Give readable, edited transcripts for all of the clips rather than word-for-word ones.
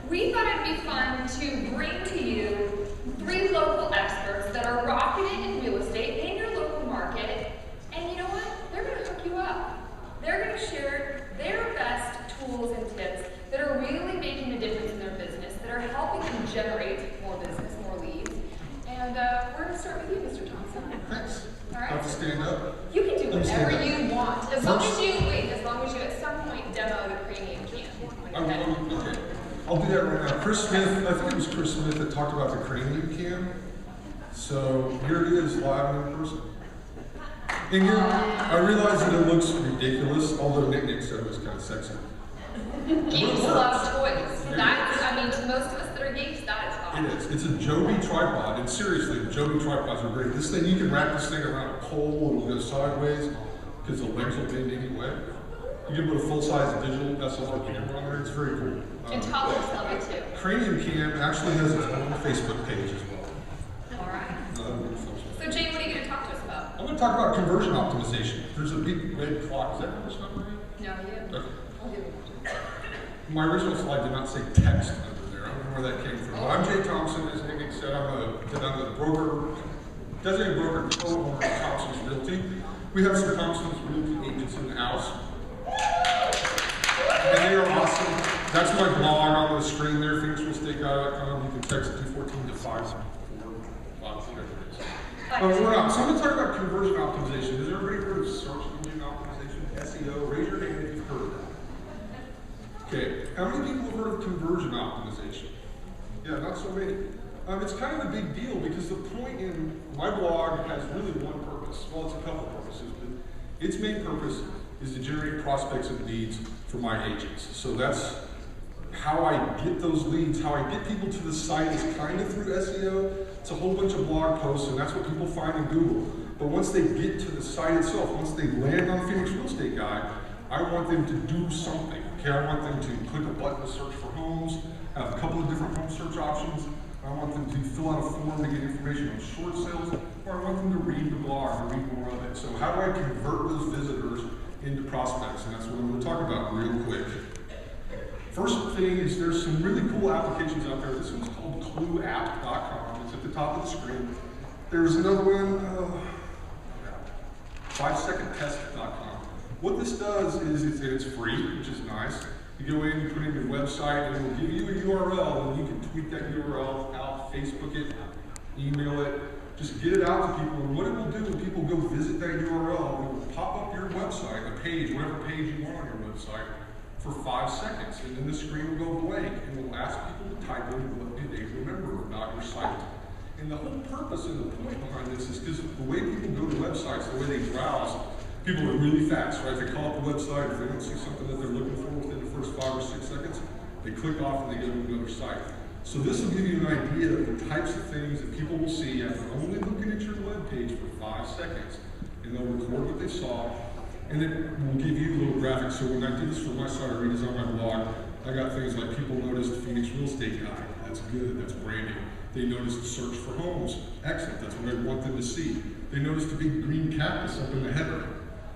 we thought it'd be fun to bring to you 3 local experts that are rocking it in real estate in your local market. And you know what? They're going to hook you up. They're going to share their best tools and tips that are really making a difference in their business, that are helping them generate more business, more leads. And we're going to start with you, Mr. Thompson. Thanks. All right. I have to stand up. You can do whatever you want, as long as First- you at some point demo the cranium can. Okay. I'll do that right now. Chris Smith, I think it was Chris Smith that talked about the cranium cam. So here it is, live and in person. And here, I realize that it looks ridiculous, although Nick said it was kind of sexy. Geeks love toys. To most of us that are geeks, that is awesome. It is. It's a Joby tripod, and seriously, the Joby tripods are great. This thing, you can wrap this thing around a pole, it'll go sideways, because the legs will bend anyway. You can put a full-size digital SLR camera on there, it's very cool. And toddlers love it too. Cranium Cam actually has its own Facebook page as well. All right. So Jane, what are you going to talk to us about? I'm going to talk about conversion optimization. There's a big red clock. Is that conversion optimization? No, you. Okay. I'll give it. My original slide did not say text under there. I don't know where that came from. But I'm Jay Thompson. As Nick said, I'm the broker, designated broker, co-owner of Thompson's Realty. We have some Thompson's Realty agents in the house. And they are awesome. That's my blog on the screen there, PhoenixRealEstateGuy.com. You can text it 214-574. Whatever it is. So I'm going to talk about conversion optimization. Has everybody heard of search engine optimization, SEO? Raise your hand if you've heard of that. Okay, how many people have heard of conversion optimization? Yeah, not so many. It's kind of a big deal because the point in my blog has really one purpose. Well, it's a couple purposes, but its main purpose is to generate prospects and leads for my agents. So that's how I get those leads, how I get people to the site is kind of through SEO. It's a whole bunch of blog posts, and that's what people find in Google. But once they get to the site itself, once they land on Phoenix Real Estate Guy, I want them to do something. Okay, I want them to click a button to search for homes, have a couple of different home search options. I want them to fill out a form to get information on short sales, or I want them to read the blog and read more of it. So how do I convert those visitors into prospects? And that's what I'm going to talk about real quick. First thing is there's some really cool applications out there. This one's called clueapp.com. It's at the top of the screen. There's another one, 5secondtest.com. What this does is it's free, which is nice. You go in, you put in your website, and it will give you a URL, and you can tweet that URL out, Facebook it, email it, just get it out to people. And what it will do when people go visit that URL, it will pop up your website, a page, whatever page you want on your website, for 5 seconds. And then the screen will go blank, and it will ask people to type in what do they remember about your site. And the whole purpose and the point behind this is because the way people go to websites, the way they browse, people are really fast, right? They call up the website, if they don't see something that they're looking for within the first 5 or 6 seconds, they click off and they go to another site. So this will give you an idea of the types of things that people will see after only looking at your web page for 5 seconds. And they'll record what they saw, and it will give you little graphics. So when I did this for my site, I redesigned my blog, I got things like people noticed Phoenix Real Estate Guy. That's good, that's branding. They noticed search for homes. Excellent, that's what I want them to see. They noticed a big green cactus up in the header.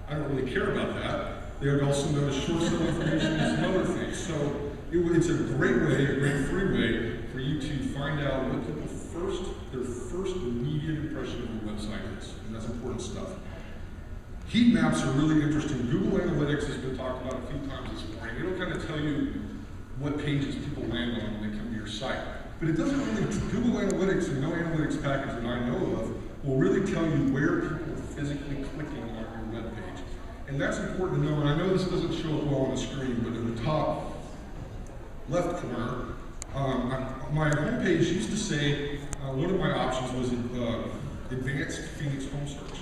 I don't really care about that. They would also notice short sale information and some other things. So it's a great way, a great free way for you to find out what people their first immediate impression of your website is. And that's important stuff. Heat maps are really interesting. Google Analytics has been talked about a few times this morning. It'll kind of tell you what pages people land on when they come to your site. But it doesn't really, Google Analytics and no analytics package that I know of will really tell you where people are physically clicking on your web page. And that's important to know, and I know this doesn't show up well on the screen, but in the top left corner, my homepage used to say, one of my options was advanced Phoenix home search.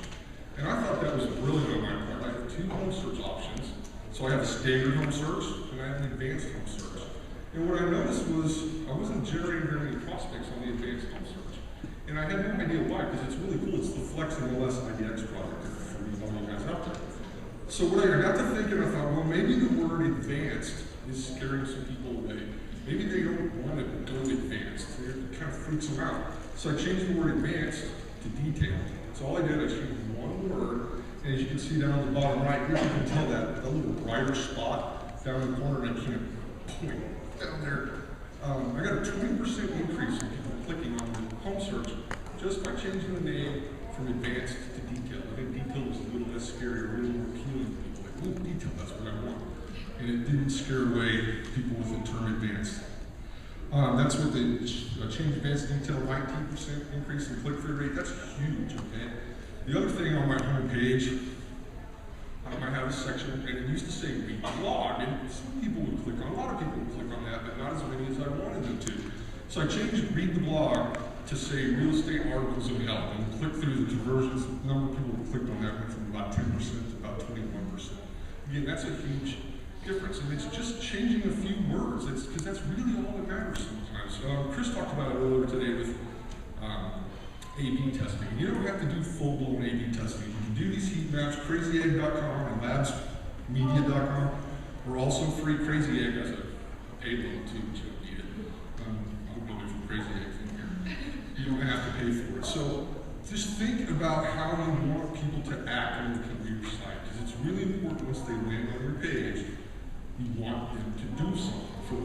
And I thought that was brilliant on my part. I have 2 home search options. So I have a standard home search, and I have an advanced home search. And what I noticed was I wasn't generating very many prospects on the advanced home search. And I had no idea why, because it's really cool. It's the Flex MLS IDX project for all you guys out there. So what I got to thinking, I thought, well, maybe the word advanced is scaring some people away. Maybe they don't want to go advanced. It kind of freaks them out. So I changed the word advanced to detailed. So all I did, I changed one word, and as you can see down on the bottom right here, you can tell that the little brighter spot down in the corner, and I can't point down there. a 20% increase in people clicking on the home search just by changing the name from advanced to detailed. I think detailed was a little less scary, a little more appealing to people. Like, ooh, detailed, that's what I want. And it didn't scare away people with the term advanced. That's what they changed advanced detail, 19% increase in click-through rate. That's huge, okay? The other thing on my home page, I might have a section, and it used to say read the blog, and some people would click on, a lot of people would click on that, but not as many as I wanted them to. So I changed read the blog to say real estate articles of help, and click through the conversions, the number of people who clicked on that went from about 10% to about 21%. Again, that's a huge difference, and it's just changing a few words, because that's really all that matters sometimes. Chris talked about it earlier today with A/B testing. You don't have to do full-blown A/B testing. You can do these heat maps. CrazyEgg.com and LabsMedia.com are also free. Crazy Egg has a paid one too, but you don't need it. I'm going to do Crazy Eggs in here. You don't have to pay for it. So just think about how you want people to act when they come to your site, because it's really important once they land on your page, you want them to do something. For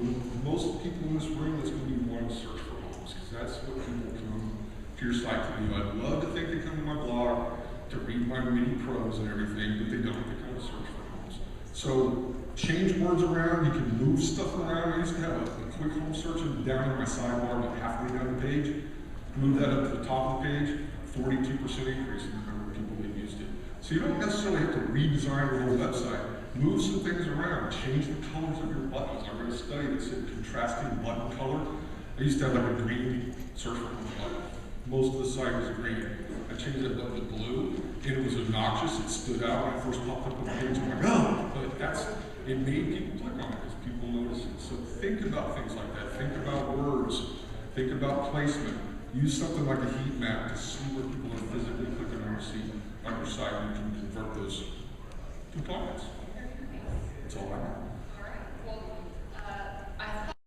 most people in this room, it's going to be one search for homes, because that's what people come to your site to do. I'd love to think they come to my blog to read my mini pros and everything, but they don't. They come to search for homes. So change words around. You can move stuff around. I used to have a quick home search down in my sidebar, about halfway down the page. Move that up to the top of the page. 42% increase in the number of people that used it. So you don't necessarily have to redesign the whole website. Move some things around. Change the colors of your buttons. I read a study that said contrasting button color. I used to have like a green search for home button. Most of the site was green. I changed that button to blue, and it was obnoxious. It stood out when it first popped up on the page. I'm like, oh! But it made people click on it because people notice it. So think about things like that. Think about words. Think about placement. Use something like a heat map to see where people are physically clicking on your site, and you can convert those components.